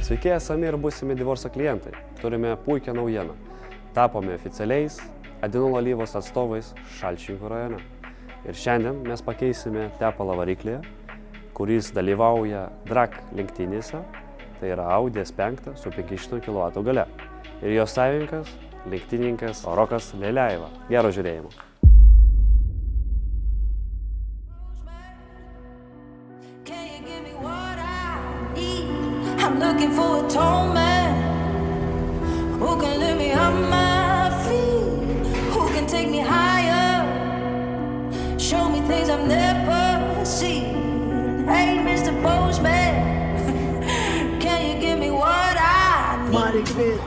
Sveiki, esami ir būsimi Divorso klientai. Turime puikią naujieną. Tapome oficialiais Adinol Alyvos atstovais Šalčininkų rajone. Ir šiandien mes pakeisime tepalą variklyje, kuris dalyvauja drag lenktynėse, tai yra Audi S5 su 500 kW galia. Ir jo savininkas, lenktynininkas Rokas Leliaiva. Gero žiūrėjimo. I'm looking for a tall man who can lift me off my feet, who can take me higher, show me things I've never seen. Hey, Mr. Postman, can you give me what I need?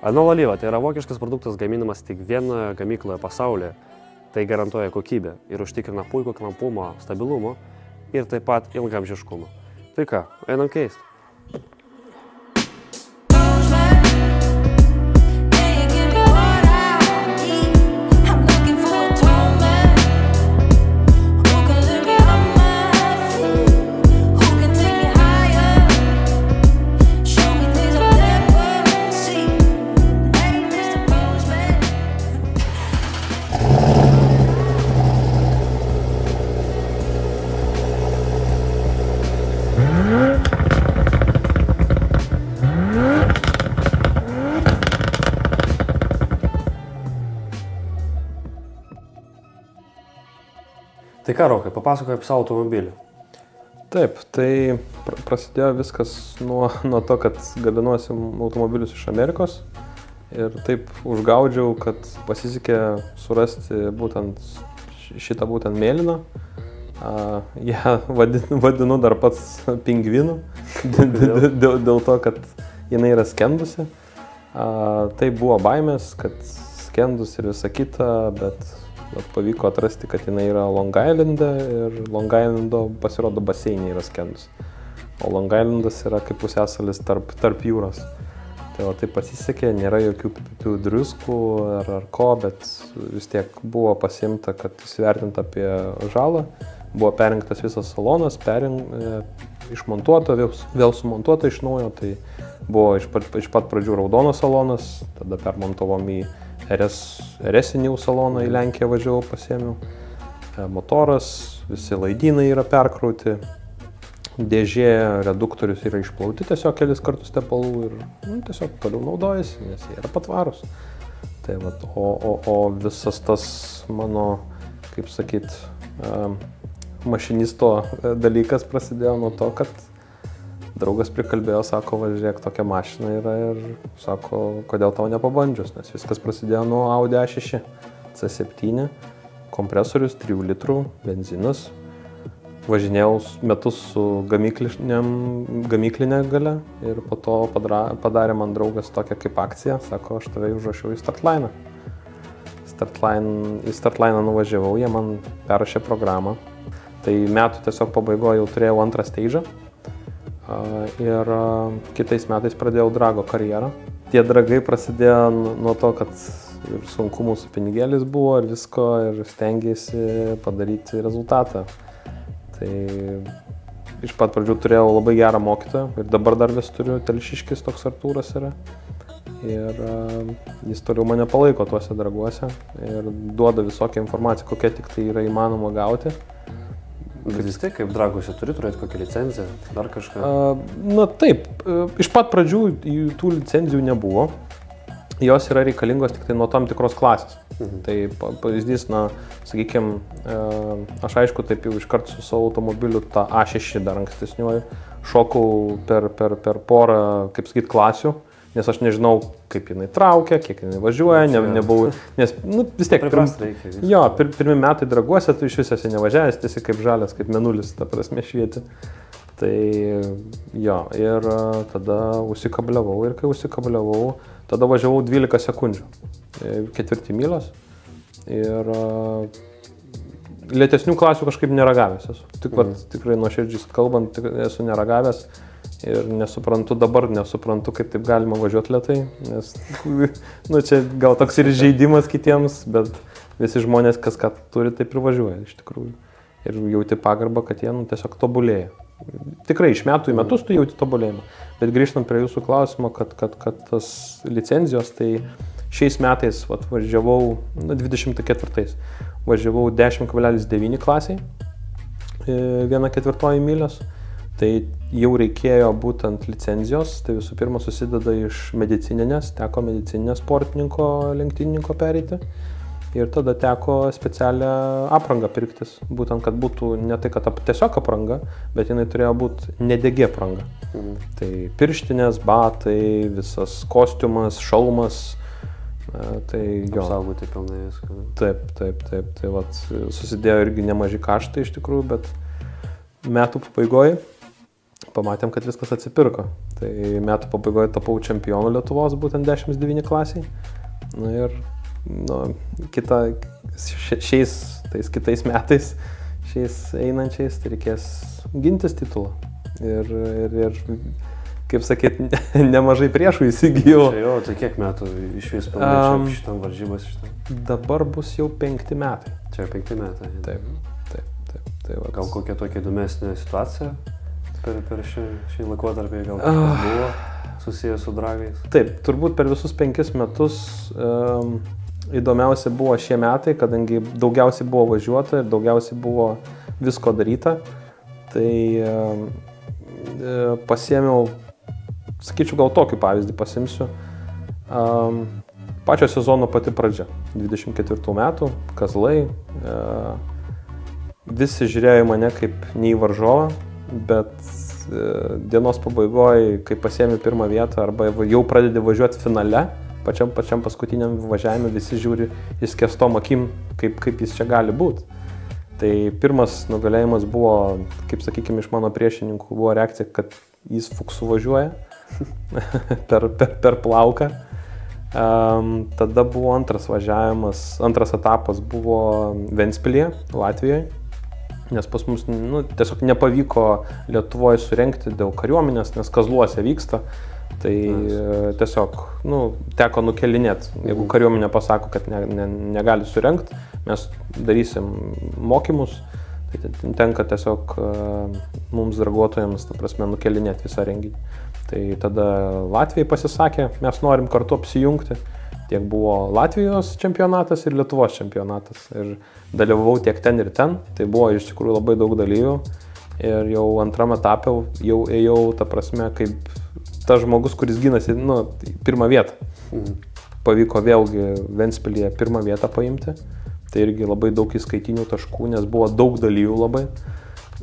Adinol Alyva tai yra vokiškas produktas gaminamas tik vienoje gamykloje pasaulyje. Tai garantuoja kokybę ir užtikrina puikų klampumo, stabilumo ir taip pat ilgaamžiškumą. Tai ką, einam keisti. Tai ką, Rokai, papasakoju apie savo automobilį. Taip, tai prasidėjo viskas nuo to, kad gabinuosi automobilius iš Amerikos ir taip užgaudžiau, kad pasisekė surasti būtent šitą mėlyną. Ją vadinu dar pats pingvinu, dėl to, kad jinai yra skendusi. Tai buvo baimės, kad skendus ir visa kita, bet pavyko atrasti, kad jinai yra Long Islande ir Long Islando pasirodo baseinė yra skendus. O Long Islandas yra kaip pusiasalis tarp jūros. Tai taip pasisekė, nėra jokių druskų ar ko, bet vis tiek buvo pasiimta, kad įsivertinta apie žalą. Buvo perrinktas visas salonas, išmontuota, vėl sumontuota iš naujo. Tai buvo iš pat pradžių raudonas salonas, tada permontavom į RS-New saloną, į Lenkiją važiavau, pasiėmiau. Motoras, visi laidynai yra perkrauti, dėžė, reduktorius yra išplauti tiesiog kelis kartus tepalų ir tiesiog toliau naudojasi, nes jie yra patvarus. Tai vat, o visas tas mano, kaip sakyt, mašinisto dalykas prasidėjo nuo to, kad draugas prikalbėjo, sako, važiuok, tokia mašina yra ir sako, kodėl tau nepabandžius, nes viskas prasidėjo nuo Audi A6 C7, kompresorius 3 litrų, benzinas. Važinėjau metus su gamyklinė galia ir po to padarė man draugas tokią kaip akciją, sako, aš tave užrašiau į Startline'ą. Į Startline'ą nuvažiavau, jie man perrašė programą. Tai metų tiesiog pabaigoje jau turėjau antrą stage'ą. Ir kitais metais pradėjau drago karjerą. Tie dragai prasidėjo nuo to, kad ir sunkumų su pinigėlis buvo ir visko ir stengiausi padaryti rezultatą. Tai iš pat pradžių turėjau labai gerą mokytoją ir dabar dar vis turiu, Telšiškis toks Artūras yra. Ir jis toliau mane palaiko tuose draguose ir duoda visokią informaciją, kokia tik tai yra įmanoma gauti. Bet vis tiek, kaip Dragose, turi turėti kokią licenciją, dar kažką. Na taip, iš pat pradžių tų licenzijų nebuvo. Jos yra reikalingos tik tai nuo tam tikros klasės. Tai pavyzdys, na, sakykime, aš aišku taip jau iškart su savo automobiliu tą A6 dar ankstesniuoju šokau per porą, kaip sakyt, klasių. Nes aš nežinau, kaip jinai traukia, kiek jinai važiuoja, nebuvau, nes, nu, vis tiek, pirmi metai Draguose, tu iš visose nevažiavęs, tiesi kaip žalias, kaip mėnulis, ta prasme švieti. Tai jo, ir tada užsikabliavau ir kai užsikabliavau, tada važiavau 12 sekundžių, 4 mylios ir lėtesnių klasių kažkaip neragavęs esu. Tikrai nuoširdžiai kalbant, esu neragavęs. Ir dabar nesuprantu, kaip taip galima važiuoti lėtai, nes, nu, čia gal toks ir žaidimas kitiems, bet visi žmonės, kas ką turi, taip ir važiuoja, iš tikrųjų. Ir jauti pagarbą, kad jie, nu, tiesiog tobulėja. Tikrai iš metų į metus tu jauti tobulėjimą. Bet grįžtant prie jūsų klausimo, kad tas licenzijos, tai šiais metais važiavau, 24, važiavau 10,9 klasiai, 1/4 mylios. Tai jau reikėjo būtent licenzijos, tai visų pirma susideda iš medicininės, teko medicininės sportininko, lenktynininko pereiti ir tada teko specialią aprangą pirktis, būtent kad būtų ne tai, kad tiesiog apranga, bet jinai turėjo būti nedegi apranga. Tai pirštinės, batai, visas kostiumas, šalmas, tai jo. Apsaugoti pilnai viską. Taip, tai vat, susidėjo irgi nemaži kaštai iš tikrųjų, bet metų pabaigoje pamatėm, kad viskas atsipirko. Tai metų pabaigoje tapau čempionu Lietuvos, būtent 10,9 klasiai. Na ir kitais metais, šiais einančiais, tai reikės gintis titulą. Ir kaip sakyt, nemažai priešų įsigijau. Čia jo, tai kiek metų iš vis pilnai šitam varžybas šitam? Dabar bus jau 5 metai. Čia 5 metai. Taip. Tai gal kokia tokia įdomesnė situacija per šį laikotarpį, gal kažkas buvo susijęs su dragais? Taip, turbūt per visus 5 metus įdomiausia buvo šie metai, kadangi daugiausiai buvo važiuota ir daugiausiai buvo visko daryta. Tai pasiėmiau, sakyčiau, gal tokį pavyzdį pasimsiu. Pačio sezono pati pradžia, 24 metų, Kazlai. Visi žiūrėjo į mane kaip ne į varžovą, bet dienos pabaigoje, kai pasiemi pirmą vietą arba jau pradedi važiuoti finale, pačiam paskutiniam važiavime visi žiūri įskėstom akim, kaip jis čia gali būti. Tai pirmas nugalėjimas buvo, kaip sakykime, iš mano priešininkų buvo reakcija, kad jis fuksu važiuoja per plauką. Tada buvo antras važiavimas, antras etapas buvo Ventspilyje, Latvijoje. Nes pas mus tiesiog nepavyko Lietuvoje surengti dėl kariuomenės, nes Kazluose vyksta, tai tiesiog teko nukelinėti. Jeigu kariuomenė pasako, kad negali surengti, mes darysim mokymus, tai tenka tiesiog mums darbuotojams, ta prasme, nukelinėti visą renginį. Tai tada Latvijai pasisakė, mes norim kartu apsijungti. Tiek buvo Latvijos čempionatas ir Lietuvos čempionatas. Ir dalyvavau tiek ten ir ten. Tai buvo iš tikrųjų labai daug dalyvių. Ir jau antram etapė jau ėjau, ta prasme, kaip tas žmogus, kuris gynasi, pirmą vietą. Pavyko vėlgi Ventspilyje pirmą vietą paimti. Tai irgi labai daug įskaitinių taškų, nes buvo daug dalyvių labai.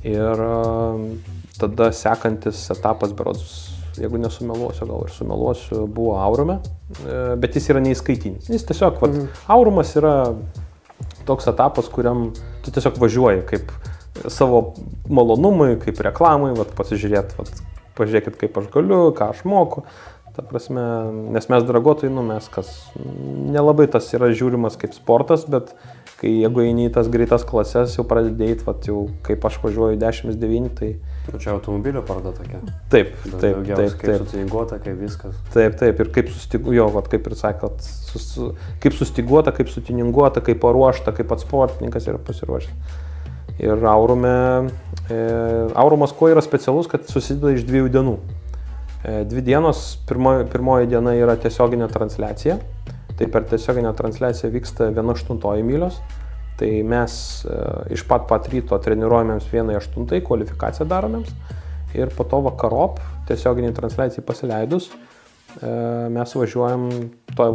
Ir tada sekantis etapas, berods, jeigu nesumeluosiu, gal ir sumeluosiu, buvo Aurume, bet jis yra neįskaitinis. Jis tiesiog, Aurumas yra toks etapas, kuriam tu tiesiog važiuoji kaip savo malonumui, kaip reklamai, pažiūrėkit, kaip aš galiu, ką aš moku. Ta prasme, nes mes dragotojai, mes nelabai tas yra žiūrimas kaip sportas, bet jeigu eini į tas greitas klases, jau pradedėjai, jau kaip aš važiuoju 10,9, tai... Čia automobilio paroda tokia. Taip. Kaip sustiguota, kaip viskas. Taip, ir kaip sustiguota, kaip ir sakot, kaip sustiguota, kaip sutininguota, kaip paruošta, kaip pats sportininkas yra pasiruošęs. Ir Aurumas kuo yra specialus, kad susideda iš 2 dienų. 2 dienos, pirmoji diena yra tiesioginė transliacija. Tai per tiesioginę transliaciją vyksta 1/8 mylios. Tai Tai mes iš pat ryto treniruojamėms 1.8 kvalifikaciją daromėms ir po to vakarop tiesioginiai transliacijai pasileidus mes važiuojam toj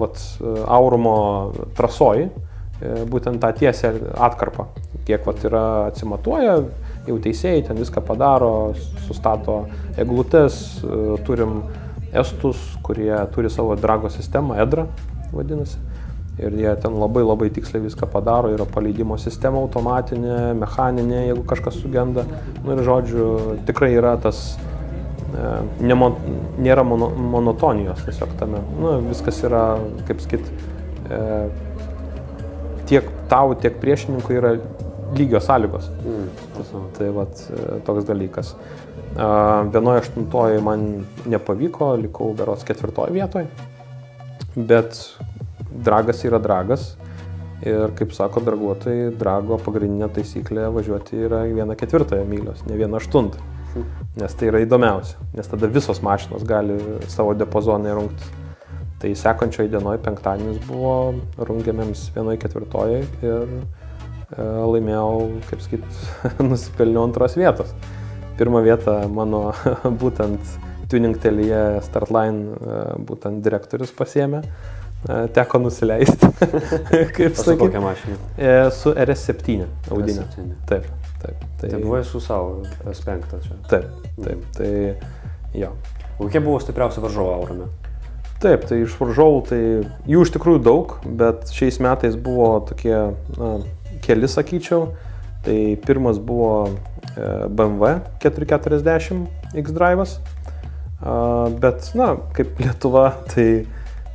Aurumo trasoj, būtent tą tiesią atkarpą, kiek yra atsimatuoja, jau teisėjai ten viską padaro, sustato eglutes, turim estus, kurie turi savo drago sistemą, EDRA vadinasi. Ir jie ten labai tiksliai viską padaro, yra paleidimo sistema automatinė, mechaninė, jeigu kažkas sugenda. Nu ir žodžiu, tikrai yra tas, nėra monotonijos tiesiog tame. Nu, viskas yra, kaip sakyt, tiek tau, tiek priešininkui yra lygios sąlygos. Tai toks dalykas. 1.8 man nepavyko, likau berods 4 vietoj, bet dragas yra dragas ir, kaip sako darbuotojai, drago pagrindinė taisyklė važiuoti yra 1/4 mylios, ne 1/8, nes tai yra įdomiausia, nes tada visos mašinos gali savo diapazoną rungti. Tai sekančioje dienoje, penktadienis buvo rungiamėms 1/4 ir laimėjau, kaip sakyt, nusipelniau 2 vietos. 1 vietą mano būtent tuning kelyje Startline būtent direktorius pasiėmė. Teko nusileisti. Kaip su kokia mašina? Su RS7 audinė. Taip. Tai buvai su savo S5 čia? Taip. Tai jo. Kokie buvo stipriausi varžovai Aurume? Taip, tai iš varžovų, tai jų iš tikrųjų daug, bet šiais metais buvo tokie, keli sakyčiau. Tai pirmas buvo BMW 440 X-Drive'as, bet, kaip Lietuva, tai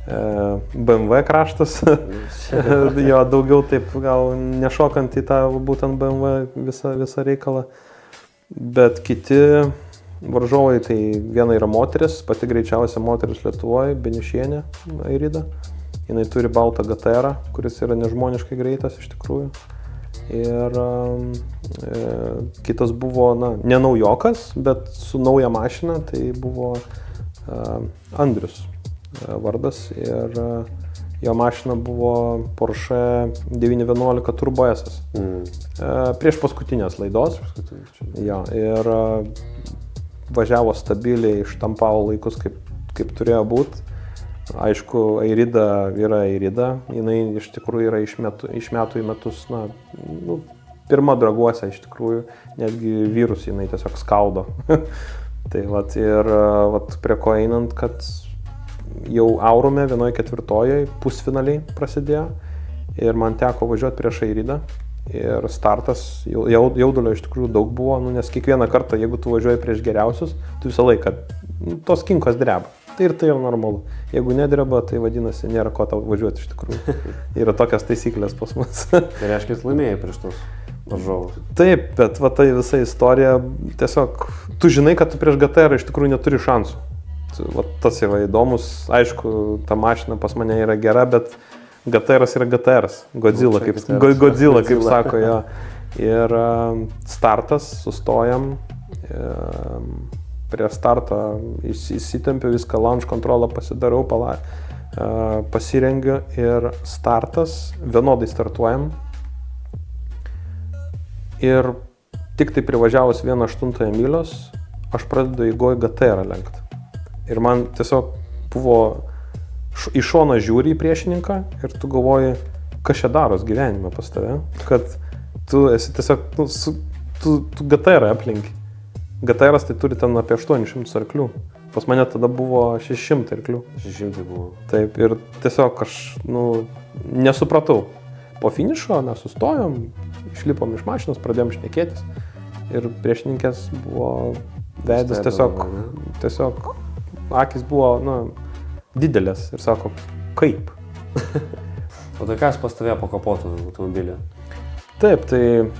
BMW kraštas, jo daugiau taip gal nešokant į tą būtent BMW visą reikalą, bet kiti varžovai, tai viena yra moteris, pati greičiausia moteris Lietuvoje, Beniušienė Airida, jinai turi baltą GTR, kuris yra nežmoniškai greitas iš tikrųjų, ir kitas buvo, ne naujokas, bet su nauja mašina, tai buvo Andrius vardas ir jo mašina buvo Porsche 911 Turbo S. Prieš paskutinės laidos. Jo, ir važiavo stabiliai, ištampavo laikus, kaip turėjo būti. Aišku, Airida yra Airida, jinai iš tikrųjų yra iš metų į metus, pirma draguose iš tikrųjų, netgi vyrus jinai tiesiog skaudo. Tai ir prie ko einant, kad jau Aurume 1/4 pusfinaliai prasidėjo ir man teko važiuoti prieš Airidą ir startas, jaudulio iš tikrųjų daug buvo, nes kiekvieną kartą, jeigu tu važiuoji prieš geriausius, tu visą laiką tos kinkos dreba. Tai ir tai jau normalu. Jeigu nedreba, tai vadinasi, nėra ko tau važiuoti iš tikrųjų. Yra tokias taisyklės pas mus. Tai reiškia, laimėjai prieš tos varžovus. Taip, bet tai visa istorija, tiesiog, tu žinai, kad tu prieš GTR iš tikrųjų neturi šansų. Tas yra įdomus, aišku, ta mašina pas mane yra gera, bet GTR-as yra GTR-as, Godzilla, kaip sako jo. Ir startas, sustojam, prie starto įsitempiu viską, launch kontrolą pasidarau, pasirengiu ir startas, vienodai startuojam. Ir tik tai privažiavus 1/8 mylios, aš pradedu įgoj GTR lenkti. Ir man tiesiog buvo, iš šono žiūri į priešininką ir tu galvoji, kas čia daros gyvenime pas tave, kad tu esi tiesiog, tu GTR aplinki. GTR-as tai turi ten apie 800 arklių. Pas mane tada buvo 600 arklių. 600 buvo. Taip, ir tiesiog aš, nesupratau. Po finišo mes sustojom, išlipom iš mašinos, pradėjom šnekėtis ir priešininkės buvo veidas tiesiog akis buvo, didelės ir sako, kaip? O tai kas pas tave po kapotu automobilį? Taip, tai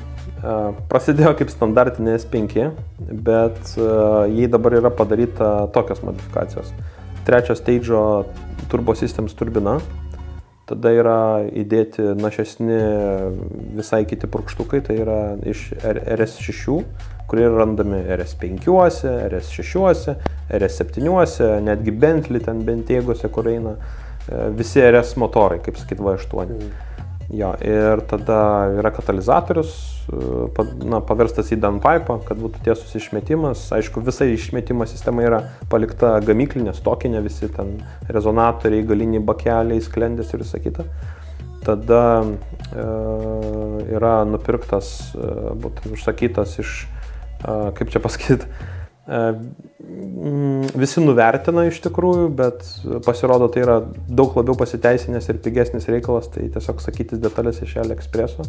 prasidėjo kaip standartinė S5, bet jai dabar yra padaryta tokios modifikacijos. 3 stage'o Turbo Systems turbina, tada yra įdėti našesni visai kiti purkštukai, tai yra iš RS6, kurie randami RS5, RS6, RS7, netgi Bentley ten Bentėgose, kur eina visi RS motorai, kaip sakyt, V8. Jo, ir tada yra katalizatorius, paverstas į downpipe, kad būtų tiesus išmetimas. Aišku, visa išmetimo sistema yra palikta gamyklinė, stokinė, visi ten rezonatoriai, galiniai bakeliai, sklendės ir visa kita. Tada yra nupirktas, būtent užsakytas iš, kaip čia pasakyti, visi nuvertina iš tikrųjų, bet pasirodo tai yra daug labiau pasiteisinęs ir pigesnis reikalas, tai tiesiog sakytis detalės iš AliExpresso.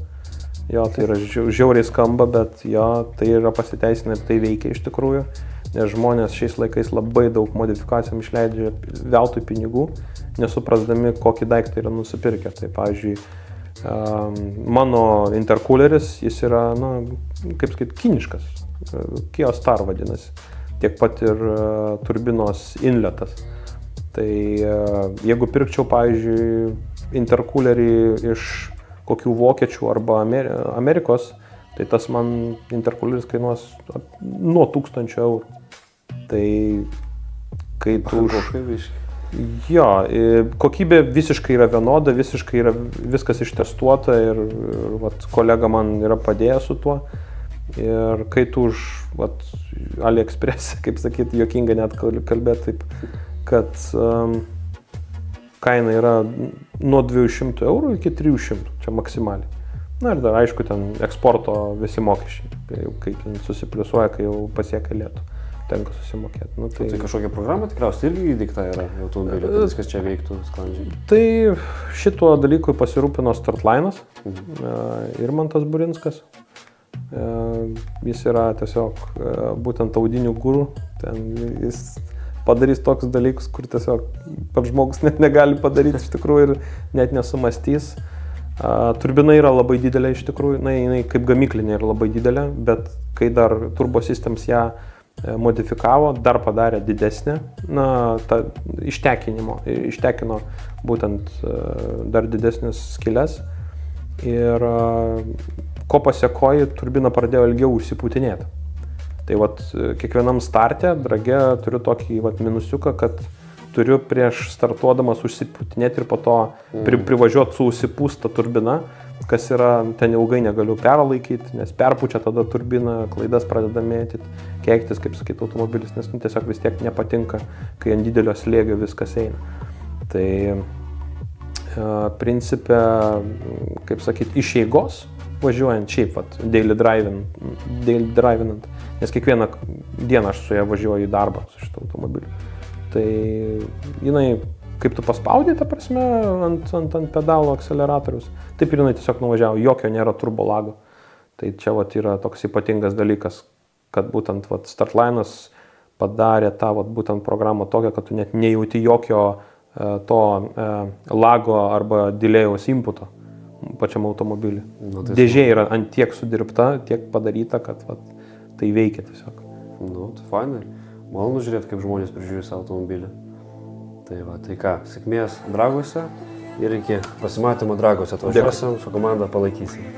Jo, tai yra žiauriai skamba, bet jo, tai yra pasiteisinę ir tai veikia iš tikrųjų, nes žmonės šiais laikais labai daug modifikacijom išleidžia veltui pinigų, nesuprasdami, kokį daiktą yra nusipirkę. Tai pavyzdžiui, mano intercooleris, jis yra, kaip sakyti, kiniškas. Kyostar vadinasi, tiek pat ir turbinos inletas. Tai jeigu pirkčiau, pavyzdžiui, intercoolerį iš kokių vokiečių arba Amerikos, tai tas man intercooleris kainuos nuo 1000 eurų. Tai kai tu Jo, kokybė visiškai yra vienoda, visiškai yra viskas ištestuota ir vat, kolega man yra padėjęs su tuo. Ir kai tu už AliExpress, kaip sakyti, juokinga net kalbėti taip, kad kaina yra nuo 200 eurų iki 300, čia maksimaliai. Na ir dar aišku, ten eksporto visi mokesčiai, kai susipliusuoja, kai jau pasiekia Lietuvą, tenka susimokėti. Nu, tai kažkokia programa tikriausiai irgi įdikta yra automobilio, kad viskas čia veiktų sklandžiai. Tai šituo dalykui pasirūpino Startline'as, Irmantas Burinskas. Jis yra tiesiog būtent audinių guru, jis padarys tokius dalykus, kur tiesiog pats žmogus net negali padaryti iš tikrųjų ir net nesumastys. Turbina yra labai didelė iš tikrųjų, jinai kaip gamyklinė yra labai didelė, bet kai dar Turbo Systems ją modifikavo, dar padarė didesnę, ištekino būtent dar didesnės skylės ir ko pasiekoji, turbina pradėjo ilgiau užsiputinėti. Tai vat kiekvienam starte drage turiu tokį minusiuką, kad turiu prieš startuodamas užsiputinėti ir po to privažiuoti su užsipūsta turbina, kas yra, ten ilgai negaliu perlaikyti, nes perpučia tada turbina, klaidas pradeda mėtyti, keiktis, kaip sakyti, automobilis, nes tiesiog vis tiek nepatinka, kai ant didelio slėgio viskas eina. Tai principė, kaip sakyti, iš eigos, važiuojant šiaip, daily drivinant, nes kiekvieną dieną aš su ją važiuoju į darbą su šitą automobiliu. Tai jinai, kaip tu paspaudai, ta prasme, ant pedalo akceleratorius, taip ir jinai tiesiog nuvažiavo, jokio nėra turbolago. Tai čia yra toks ypatingas dalykas, kad būtent Startline'as padarė tą būtent programą tokią, kad tu net nejauti jokio to lago arba delėjaus inputo pačiam automobiliui. Dėžė yra ant tiek sudirbta, tiek padaryta, kad tai veikia tiesiog. Tai fainai. Malonu žiūrėti, kaip žmonės prižiūri savo automobilį. Tai ką, sėkmės Dragose ir iki pasimatymo Dragose. Atvažiuosim, su komanda palaikysim.